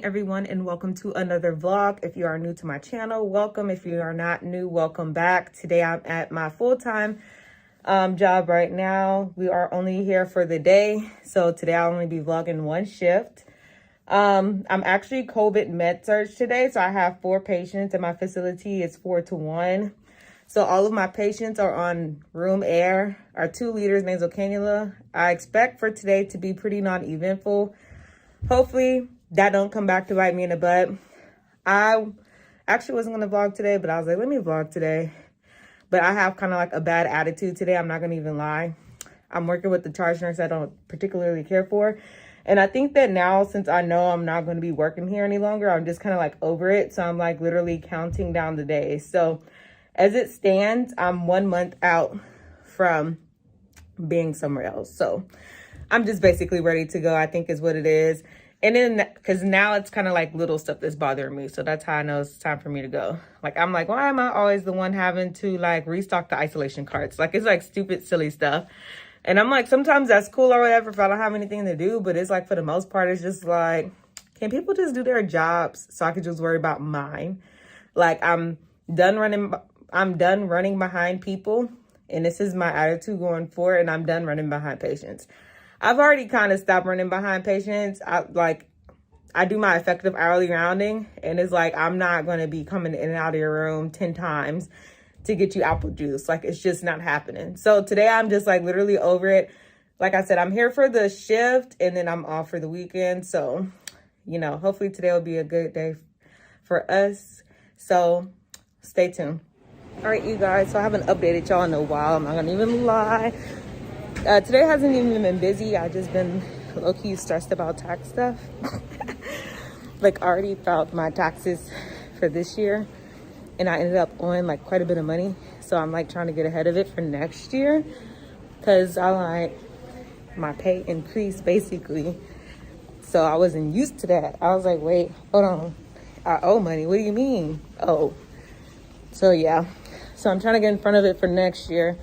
morning, everyone, and welcome to another vlog. If you are new to my channel, welcome. If you are not new, welcome back. Today I'm at my full-time job right now. We are only here for the day, so today I'll only be vlogging one shift. I'm actually COVID med surg today, so I have 4 patients in my facility. It's 4-to-1. So all of my patients are on room air, our 2 liters nasal cannula. I expect for today to be pretty non-eventful. Hopefully that don't come back to bite me in the butt. I actually wasn't going to vlog today, but I was like, let me vlog today. But I have kind of like a bad attitude today. I'm not going to even lie. I'm working with the charge nurse I don't particularly care for. And I think that now, since I know I'm not going to be working here any longer, I'm just kind of like over it. So I'm like literally counting down the days. So as it stands, I'm 1 month out from being somewhere else. So I'm just basically ready to go, I think is what it is. And then, because now it's kind of like little stuff that's bothering me. So that's how I know it's time for me to go. Like, I'm like, why am I always the one having to like restock the isolation carts? Like, it's like stupid, silly stuff. And I'm like, sometimes that's cool or whatever if I don't have anything to do. But it's like, for the most part, it's just like, can people just do their jobs so I can just worry about mine? Like, I'm done running behind people. And this is my attitude going forward. And I'm done running behind patients. I've already kind of stopped running behind patients. I do my effective hourly rounding, and it's like, I'm not going to be coming in and out of your room 10 times to get you apple juice. Like, it's just not happening. So today I'm just like literally over it. Like I said, I'm here for the shift and then I'm off for the weekend. So, you know, hopefully today will be a good day for us. So stay tuned. All right, you guys. So I haven't updated y'all in a while. I'm not going to even lie. Today hasn't even been busy. I just been low-key stressed about tax stuff. Like, I already filed my taxes for this year, and I ended up owing like quite a bit of money. So I'm like trying to get ahead of it for next year, because I like my pay increased basically. So I wasn't used to that. I was like, wait, hold on, I owe money. What do you mean? Oh, so yeah. So I'm trying to get in front of it for next year.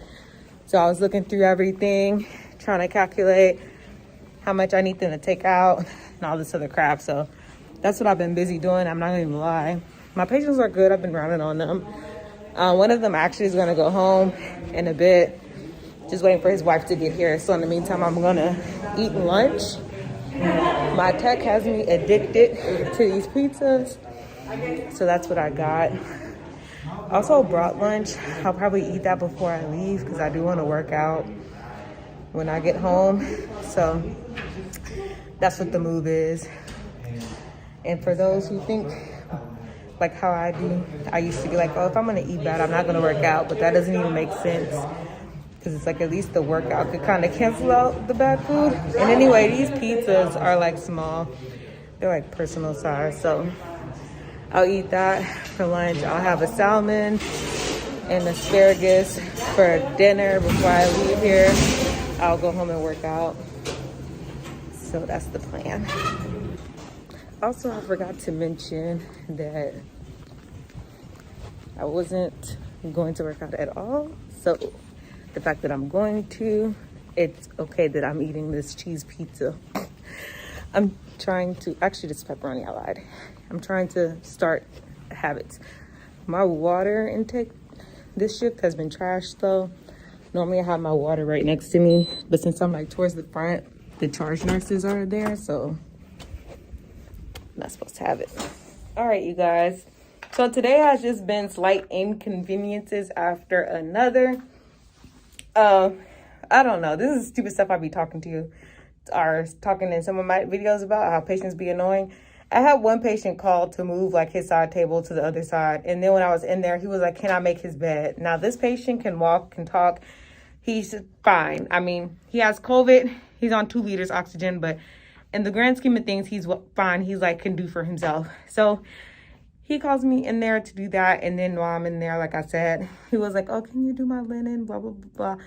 So I was looking through everything, trying to calculate how much I need them to take out and all this other crap. So that's what I've been busy doing. I'm not gonna even lie. My patients are good. I've been rounding on them. One of them actually is gonna go home in a bit, just waiting for his wife to get here. So in the meantime, I'm gonna eat lunch. My tech has me addicted to these pizzas. So that's what I got. Also brought lunch. I'll probably eat that before I leave because I do want to work out when I get home. So that's what the move is. And for those who think like how I do, I used to be like, oh, if I'm going to eat bad, I'm not going to work out. But that doesn't even make sense, because it's like at least the workout could kind of cancel out the bad food. And anyway, these pizzas are like small. They're like personal size. So I'll eat that for lunch. I'll have a salmon and asparagus for dinner before I leave here. I'll go home and work out. So that's the plan. Also, I forgot to mention that I wasn't going to work out at all. So the fact that I'm going to, it's okay that I'm eating this cheese pizza. I'm trying to, actually this pepperoni, I lied. I'm trying to start habits. My water intake this shift has been trashed though. Normally I have my water right next to me, but since I'm like towards the front, the charge nurses are there, so I'm not supposed to have it. All right, you guys. So today has just been slight inconveniences after another. I don't know. This is stupid stuff I be talking in some of my videos about how patients be annoying. I had one patient call to move like his side table to the other side. And then when I was in there, he was like, can I make his bed? Now this patient can walk, can talk. He's fine. I mean, he has COVID. He's on 2 liters oxygen, but in the grand scheme of things, he's fine. He's like, can do for himself. So he calls me in there to do that. And then while I'm in there, like I said, he was like, oh, can you do my linen? Blah, blah, blah, blah.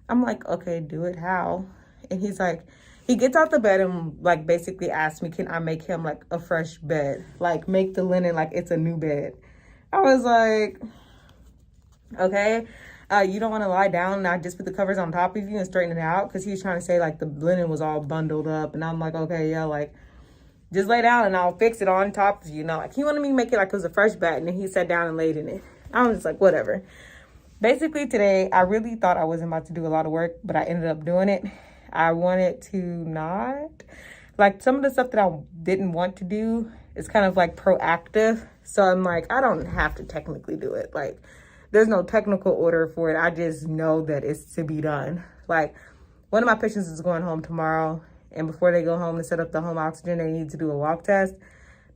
I'm like, okay, do it. How? And he's like, he gets out the bed and like basically asks me, can I make him like a fresh bed? Like make the linen like it's a new bed. I was like, okay, you don't want to lie down and I just put the covers on top of you and straighten it out? Because he was trying to say like the linen was all bundled up. And I'm like, okay, yeah, like just lay down and I'll fix it on top of you. Like, he wanted me to make it like it was a fresh bat, and then he sat down and laid in it. I was just like, whatever. Basically, today, I really thought I wasn't about to do a lot of work, but I ended up doing it. I wanted to not. Like, some of the stuff that I didn't want to do is kind of like proactive. So I'm like, I don't have to technically do it. Like, there's no technical order for it. I just know that it's to be done. Like, one of my patients is going home tomorrow. And before they go home to set up the home oxygen, they need to do a walk test.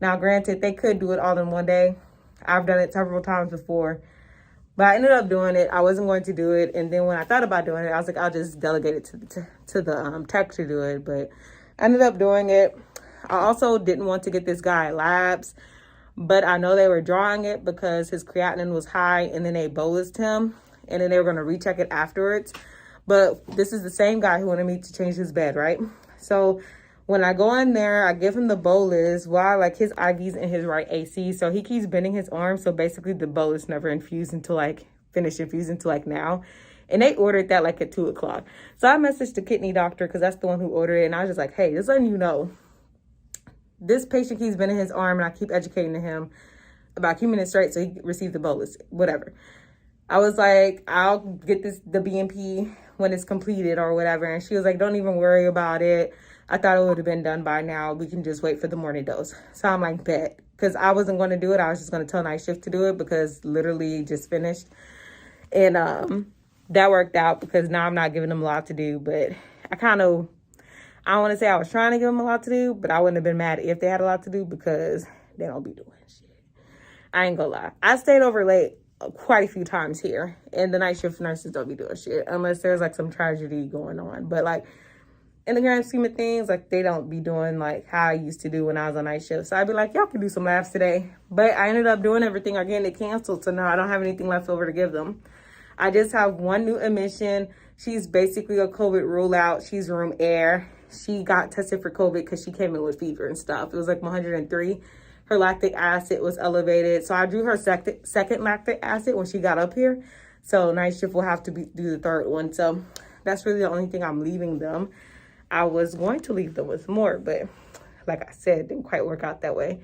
Now, granted, they could do it all in one day. I've done it several times before. But I ended up doing it. I wasn't going to do it. And then when I thought about doing it, I was like, I'll just delegate it to the tech to do it. But I ended up doing it. I also didn't want to get this guy labs. But I know they were drawing it because his creatinine was high. And then they bolused him. And then they were going to recheck it afterwards. But this is the same guy who wanted me to change his bed, right? So when I go in there, I give him the bolus while like his IV's in his right AC. So he keeps bending his arm. So basically the bolus never infused until like finished infusing until like now. And they ordered that like at 2 o'clock. So I messaged the kidney doctor because that's the one who ordered it. And I was just like, hey, just letting you know, this patient keeps bending his arm and I keep educating him about keeping it straight so he received the bolus, whatever. I was like, I'll get the BMP when it's completed or whatever. And she was like, don't even worry about it. I thought it would have been done by now. We can just wait for the morning dose. So I'm like, bet. Because I wasn't going to do it. I was just going to tell night shift to do it because literally just finished. And that worked out because now I'm not giving them a lot to do. But I don't want to say I was trying to give them a lot to do, but I wouldn't have been mad if they had a lot to do because they don't be doing shit. I ain't gonna lie. I stayed over late quite a few times here, and the night shift nurses don't be doing shit unless there's like some tragedy going on. But like in the grand scheme of things, like they don't be doing like how I used to do when I was on night shift. So I'd be like, y'all can do some labs today. But I ended up doing everything or getting it canceled. So now I don't have anything left over to give them. I just have one new admission. She's basically a COVID rule out. She's room air. She got tested for COVID because she came in with fever and stuff. It was like 103. Her lactic acid was elevated. So I drew her second lactic acid when she got up here. So night shift will have to do the third one. So that's really the only thing I'm leaving them. I was going to leave them with more, but like I said, it didn't quite work out that way.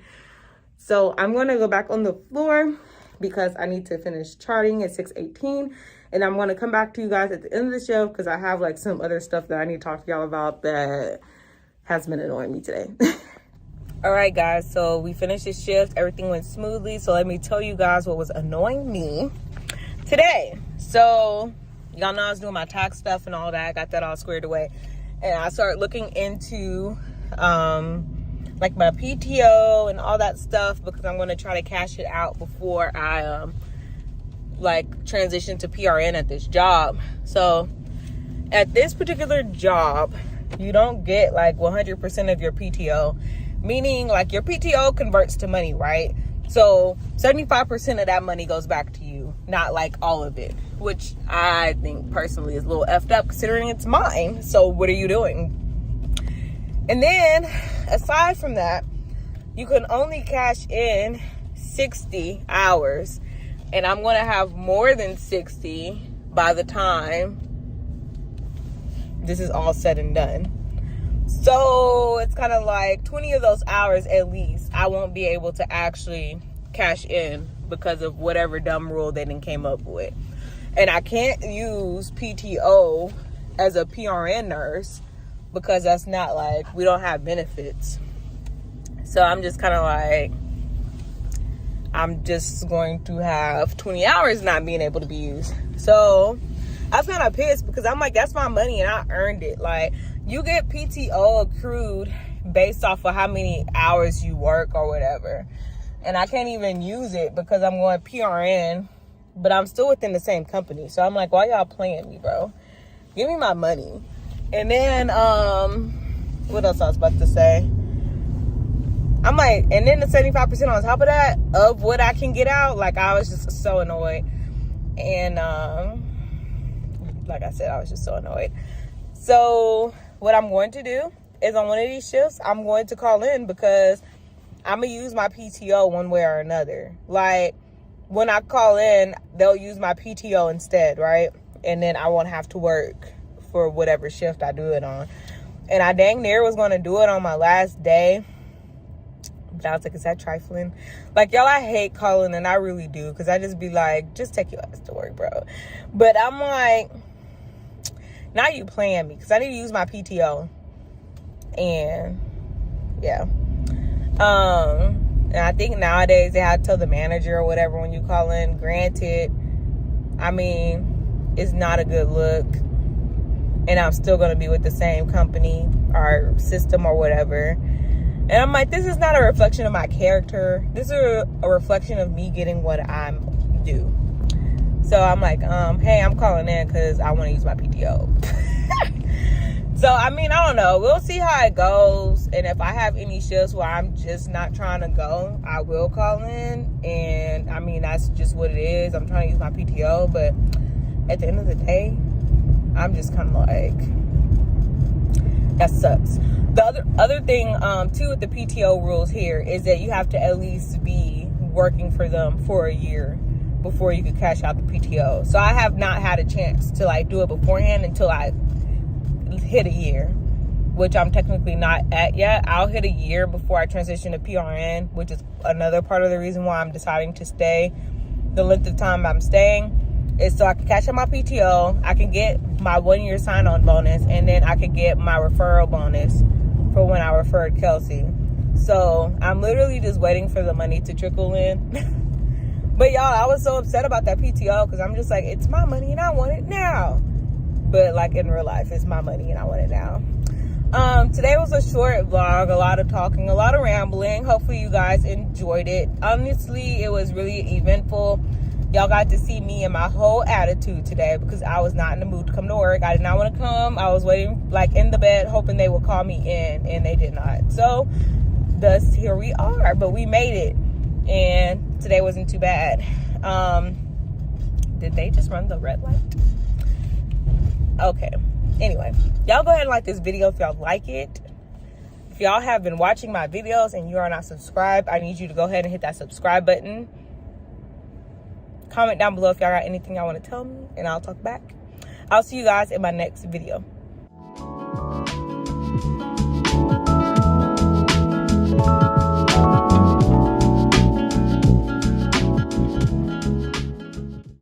So I'm going to go back on the floor because I need to finish charting at 6:18. And I'm going to come back to you guys at the end of the show because I have like some other stuff that I need to talk to y'all about that has been annoying me today. All right, guys, so we finished this shift. Everything went smoothly. So let me tell you guys what was annoying me today. So y'all know I was doing my tax stuff and all that. I got that all squared away. And I started looking into like my PTO and all that stuff because I'm going to try to cash it out before I like transition to PRN at this job. So at this particular job, you don't get like 100% of your PTO. Meaning like your PTO converts to money, right? So 75% of that money goes back to you, not like all of it, which I think personally is a little effed up considering it's mine. So what are you doing? And then aside from that, you can only cash in 60 hours. And I'm going to have more than 60 by the time this is all said and done. So it's kind of like 20 of those hours at least I won't be able to actually cash in because of whatever dumb rule they done came up with. And I can't use PTO as a PRN nurse because that's not like, we don't have benefits. So I'm just kind of like, I'm just going to have 20 hours not being able to be used. So I was kind of pissed because I'm like, that's my money and I earned it. Like, you get PTO accrued based off of how many hours you work or whatever. And I can't even use it because I'm going PRN, but I'm still within the same company. So I'm like, why y'all playing me, bro? Give me my money. And then, what else I was about to say? I'm like, and then the 75% on top of that, of what I can get out, like, I was just so annoyed. And, like I said, I was just so annoyed. So what I'm going to do is on one of these shifts, I'm going to call in because I'm going to use my PTO one way or another. Like, when I call in, they'll use my PTO instead, right? And then I won't have to work for whatever shift I do it on. And I dang near was going to do it on my last day. I was like, is that trifling? Like, y'all, I hate calling, and I really do, because I just be like, just take your ass to work, bro. But I'm like, now you playing me, because I need to use my PTO. And yeah. And I think nowadays they have to tell the manager or whatever when you call in. Granted, I mean, it's not a good look, and I'm still going to be with the same company or system or whatever. And I'm like, this is not a reflection of my character. This is a reflection of me getting what I'm due. So I'm like, hey, I'm calling in because I want to use my PTO. So, I mean, I don't know. We'll see how it goes. And if I have any shifts where I'm just not trying to go, I will call in. And, I mean, that's just what it is. I'm trying to use my PTO. But at the end of the day, I'm just kind of like, that sucks. The other thing, too, with the PTO rules here is that you have to at least be working for them for a year before you can cash out the PTO. So, I have not had a chance to, like, do it beforehand until I hit a year, which I'm technically not at yet. I'll hit a year before I transition to PRN, which is another part of the reason why I'm deciding to stay. The length of time I'm staying is so I can catch up my PTO, I can get my 1 year sign-on bonus, and then I can get my referral bonus for when I referred Kelsey. So I'm literally just waiting for the money to trickle in. But y'all, I was so upset about that PTO because I'm just like, it's my money and I want it now. But like in real life, it's my money and I want it now. Today was a short vlog, a lot of talking, a lot of rambling. Hopefully you guys enjoyed it. Honestly, it was really eventful. Y'all got to see me and my whole attitude today because I was not in the mood to come to work. I did not want to come. I was waiting like in the bed hoping they would call me in, and they did not. So thus here we are, but we made it, and today wasn't too bad. Did they just run the red light? Okay, anyway, y'all go ahead and like this video if y'all like it. If y'all have been watching my videos and you are not subscribed, I need you to go ahead and hit that subscribe button. Comment down below if y'all got anything y'all want to tell me, and I'll talk back. I'll see you guys in my next video.